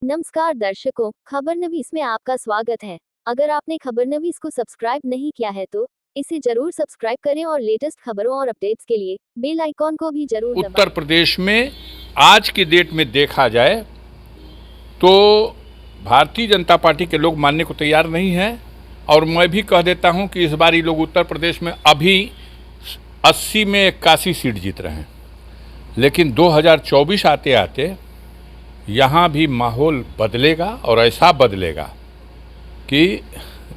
नमस्कार दर्शकों, खबरनवीस में आपका स्वागत है। अगर आपने खबरनवीस को सब्सक्राइब नहीं किया है तो इसे जरूर सब्सक्राइब करें और लेटेस्ट खबरों और अपडेट्स के लिए बेल आइकॉन को भी जरूर दबाएं। उत्तर प्रदेश में आज की डेट में देखा जाए तो भारतीय जनता पार्टी के लोग मानने को तैयार नहीं हैं और मैं भी कह देता हूं कि इस बार ये लोग उत्तर प्रदेश में अभी 80 में 81 सीट जीत रहे हैं, लेकिन 2024 आते आते यहाँ भी माहौल बदलेगा और ऐसा बदलेगा कि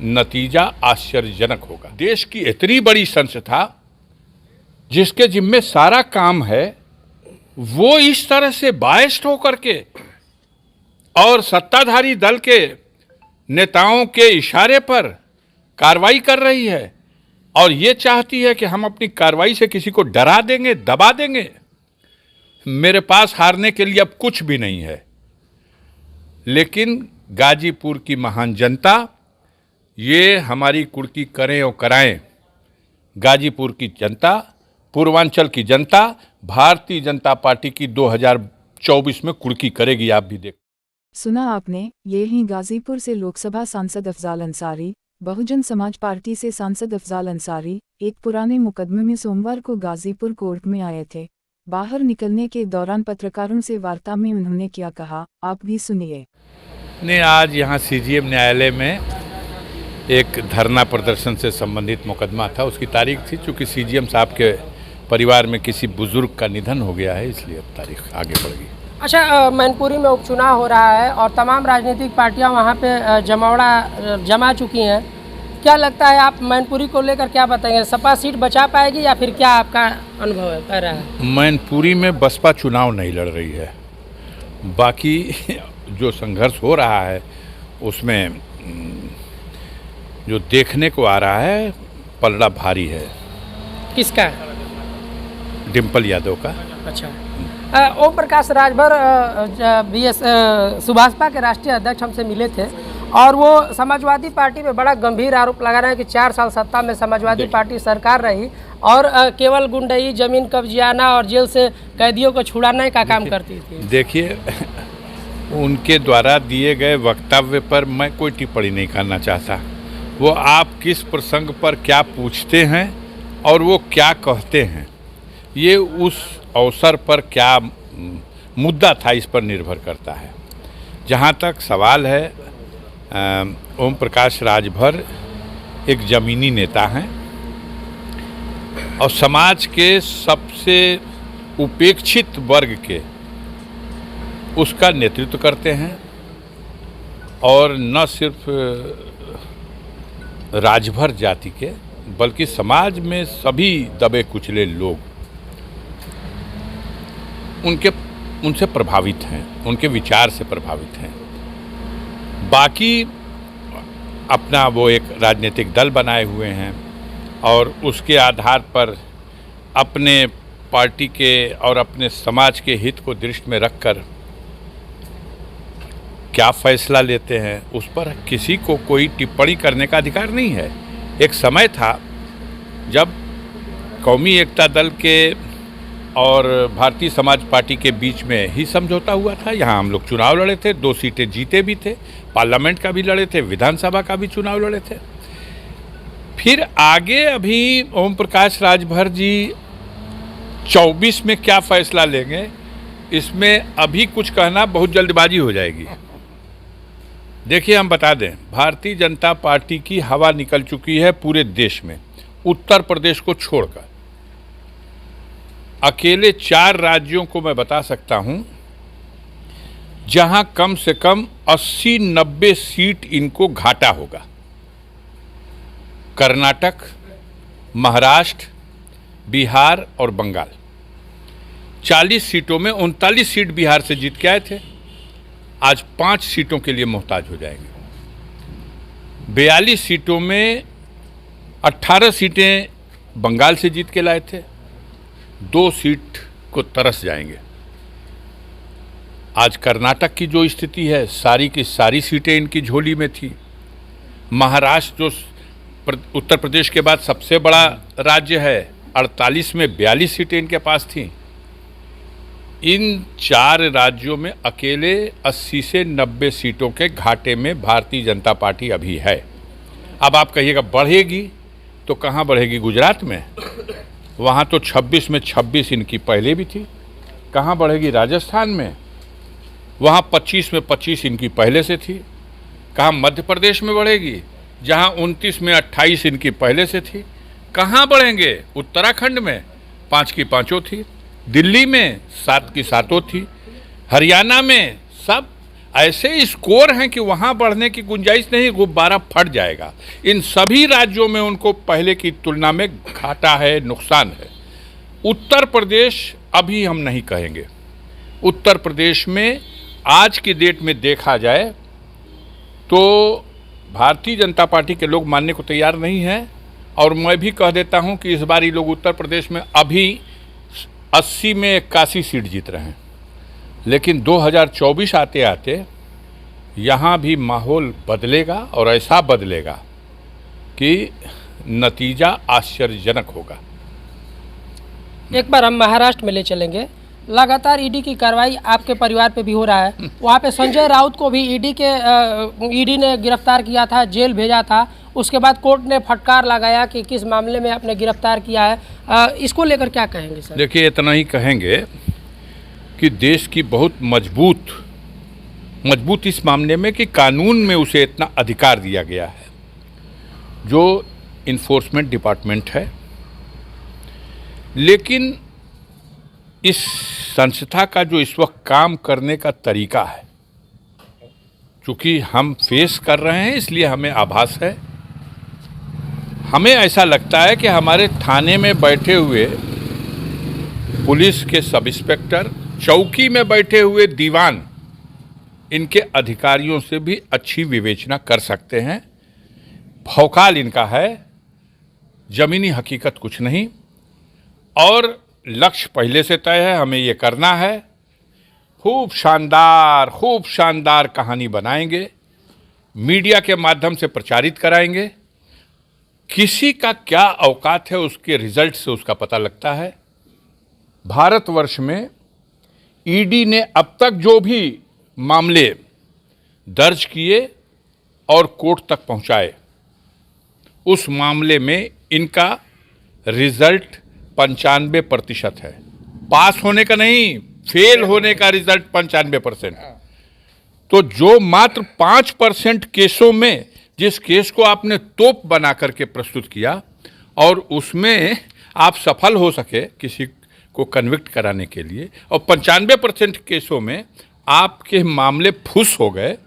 नतीजा आश्चर्यजनक होगा। देश की इतनी बड़ी संस्था जिसके जिम्मे सारा काम है वो इस तरह से बायस्ड होकर के और सत्ताधारी दल के नेताओं के इशारे पर कार्रवाई कर रही है और ये चाहती है कि हम अपनी कार्रवाई से किसी को डरा देंगे, दबा देंगे। मेरे पास हारने के लिए अब कुछ भी नहीं है, लेकिन गाजीपुर की महान जनता ये हमारी कुर्की करें और कराएं। गाजीपुर की जनता, पूर्वांचल की जनता भारतीय जनता पार्टी की 2024 में कुर्की करेगी। आप भी देख सुना आपने, ये ही गाजीपुर से लोकसभा सांसद अफजाल अंसारी, बहुजन समाज पार्टी से सांसद अफजाल अंसारी एक पुराने मुकदमे में सोमवार को गाजीपुर कोर्ट में आए थे। बाहर निकलने के दौरान पत्रकारों से वार्ता में उन्होंने क्या कहा, आप भी सुनिए। ने आज यहाँ सीजीएम न्यायालय में एक धरना प्रदर्शन से संबंधित मुकदमा था, उसकी तारीख थी। चूँकि सीजीएम साहब के परिवार में किसी बुजुर्ग का निधन हो गया है, इसलिए अब तारीख आगे बढ़ गई। अच्छा, मैनपुरी में उपचुनाव हो रहा है और तमाम राजनीतिक पार्टियां वहां पे जमा चुकी हैं। क्या लगता है, आप मैनपुरी को लेकर क्या बताएंगे? सपा सीट बचा पाएगी या फिर क्या आपका अनुभव है कह रहा है? मैनपुरी में बसपा चुनाव नहीं लड़ रही है। बाकी जो संघर्ष हो रहा है उसमें जो देखने को आ रहा है पलड़ा भारी है। किसका? डिम्पल यादव का। अच्छा, ओम प्रकाश राजभर सुभाषपा के राष्ट्रीय अध्यक्ष हमसे मिले थे और वो समाजवादी पार्टी पे बड़ा गंभीर आरोप लगा रहे हैं कि 4 साल सत्ता में समाजवादी पार्टी सरकार रही और केवल गुंडई, जमीन कब्जियाना और जेल से कैदियों को छुड़ाने का काम करती थी। देखिए, उनके द्वारा दिए गए वक्तव्य पर मैं कोई टिप्पणी नहीं करना चाहता। वो आप किस प्रसंग पर क्या पूछते हैं और वो क्या कहते हैं, ये उस अवसर पर क्या मुद्दा था इस पर निर्भर करता है। जहाँ तक सवाल है, ओम प्रकाश राजभर एक ज़मीनी नेता हैं और समाज के सबसे उपेक्षित वर्ग के उसका नेतृत्व करते हैं और न सिर्फ राजभर जाति के बल्कि समाज में सभी दबे कुचले लोग उनसे प्रभावित हैं, उनके विचार से प्रभावित हैं। बाकी अपना वो एक राजनीतिक दल बनाए हुए हैं और उसके आधार पर अपने पार्टी के और अपने समाज के हित को दृष्टि में रखकर क्या फैसला लेते हैं उस पर किसी को कोई टिप्पणी करने का अधिकार नहीं है। एक समय था जब कौमी एकता दल के और भारतीय समाज पार्टी के बीच में ही समझौता हुआ था। यहाँ हम लोग चुनाव लड़े थे, 2 सीटें जीते भी थे, पार्लियामेंट का भी लड़े थे, विधानसभा का भी चुनाव लड़े थे। फिर आगे अभी ओम प्रकाश राजभर जी 24 में क्या फैसला लेंगे, इसमें अभी कुछ कहना बहुत जल्दबाजी हो जाएगी। देखिए, हम बता दें, भारतीय जनता पार्टी की हवा निकल चुकी है पूरे देश में, उत्तर प्रदेश को छोड़कर। अकेले 4 राज्यों को मैं बता सकता हूं जहां कम से कम 80-90 सीट इनको घाटा होगा। कर्नाटक, महाराष्ट्र, बिहार और बंगाल। 40 सीटों में 39 सीट बिहार से जीत के आए थे, आज 5 सीटों के लिए मोहताज हो जाएंगे। 42 सीटों में 18 सीटें बंगाल से जीत के लाए थे, 2 सीट को तरस जाएंगे। आज कर्नाटक की जो स्थिति है, सारी की सारी सीटें इनकी झोली में थी। महाराष्ट्र जो उत्तर प्रदेश के बाद सबसे बड़ा राज्य है, 48 में 42 सीटें इनके पास थी। इन 4 राज्यों में अकेले 80 से 90 सीटों के घाटे में भारतीय जनता पार्टी अभी है। अब आप कहिएगा बढ़ेगी, तो कहाँ बढ़ेगी? गुजरात में, वहाँ तो 26 में 26 इनकी पहले भी थी। कहाँ बढ़ेगी? राजस्थान में, वहाँ 25 में 25 इनकी पहले से थी। कहाँ मध्य प्रदेश में बढ़ेगी, जहाँ 29 में 28 इनकी पहले से थी। कहाँ बढ़ेंगे? उत्तराखंड में 5 की 5 थी, दिल्ली में 7 की 7 थी, हरियाणा में सब ऐसे स्कोर हैं कि वहाँ बढ़ने की गुंजाइश नहीं, गुब्बारा फट जाएगा। इन सभी राज्यों में उनको पहले की तुलना में घाटा है, नुकसान है। उत्तर प्रदेश अभी हम नहीं कहेंगे। उत्तर प्रदेश में आज की डेट में देखा जाए तो भारतीय जनता पार्टी के लोग मानने को तैयार नहीं हैं, और मैं भी कह देता हूं कि इस बार ये लोग उत्तर प्रदेश में अभी 80 में 81 सीट जीत रहे हैं। लेकिन 2024 आते आते यहाँ भी माहौल बदलेगा, और ऐसा बदलेगा कि नतीजा आश्चर्यजनक होगा। एक बार हम महाराष्ट्र में ले चलेंगे। लगातार ईडी की कार्रवाई आपके परिवार पे भी हो रहा है। वहाँ पे संजय राउत को भी ईडी ने गिरफ्तार किया था, जेल भेजा था। उसके बाद कोर्ट ने फटकार लगाया कि किस मामले में आपने गिरफ्तार किया है। इसको लेकर क्या कहेंगे सर? देखिए, इतना ही कहेंगे कि देश की बहुत मजबूत इस मामले में कि कानून में उसे इतना अधिकार दिया गया है, जो इन्फोर्समेंट डिपार्टमेंट है। लेकिन इस संस्था का जो इस वक्त काम करने का तरीका है, चूँकि हम फेस कर रहे हैं इसलिए हमें आभास है, हमें ऐसा लगता है कि हमारे थाने में बैठे हुए पुलिस के सब इंस्पेक्टर, चौकी में बैठे हुए दीवान, इनके अधिकारियों से भी अच्छी विवेचना कर सकते हैं। भौकाल इनका है, जमीनी हकीकत कुछ नहीं, और लक्ष्य पहले से तय है, हमें ये करना है। खूब शानदार कहानी बनाएंगे, मीडिया के माध्यम से प्रचारित कराएंगे। किसी का क्या औकात है उसके रिजल्ट से उसका पता लगता है। भारतवर्ष में ईडी ने अब तक जो भी मामले दर्ज किए और कोर्ट तक पहुंचाए, उस मामले में इनका रिजल्ट 95% है। पास होने का नहीं, फेल होने का रिजल्ट 95%। तो जो मात्र 5% केसों में, जिस केस को आपने तोप बना करके प्रस्तुत किया और उसमें आप सफल हो सके किसी को कन्विक्ट कराने के लिए, और 95% केसों में आपके मामले फुस हो गए,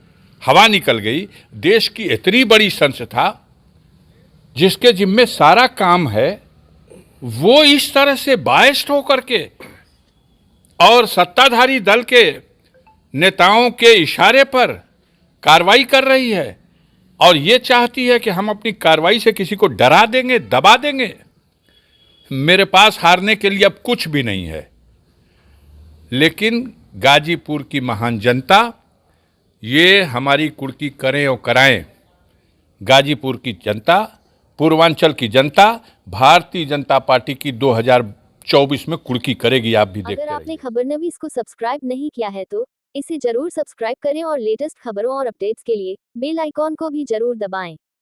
हवा निकल गई। देश की इतनी बड़ी संस्था जिसके जिम्मे सारा काम है, वो इस तरह से बायस्ड होकर के और सत्ताधारी दल के नेताओं के इशारे पर कार्रवाई कर रही है, और ये चाहती है कि हम अपनी कार्रवाई से किसी को डरा देंगे, दबा देंगे। मेरे पास हारने के लिए अब कुछ भी नहीं है। लेकिन गाजीपुर की महान जनता, ये हमारी कुर्की करें और कराएं। गाजीपुर की जनता, पूर्वांचल की जनता भारतीय जनता पार्टी की 2024 में कुर्की करेगी। आप भी देखते अगर आपने रहिए। खबरनवीस को सब्सक्राइब नहीं किया है तो इसे जरूर सब्सक्राइब करें और लेटेस्ट खबरों और अपडेट्स के लिए बेल आइकॉन को भी जरूर दबाएं।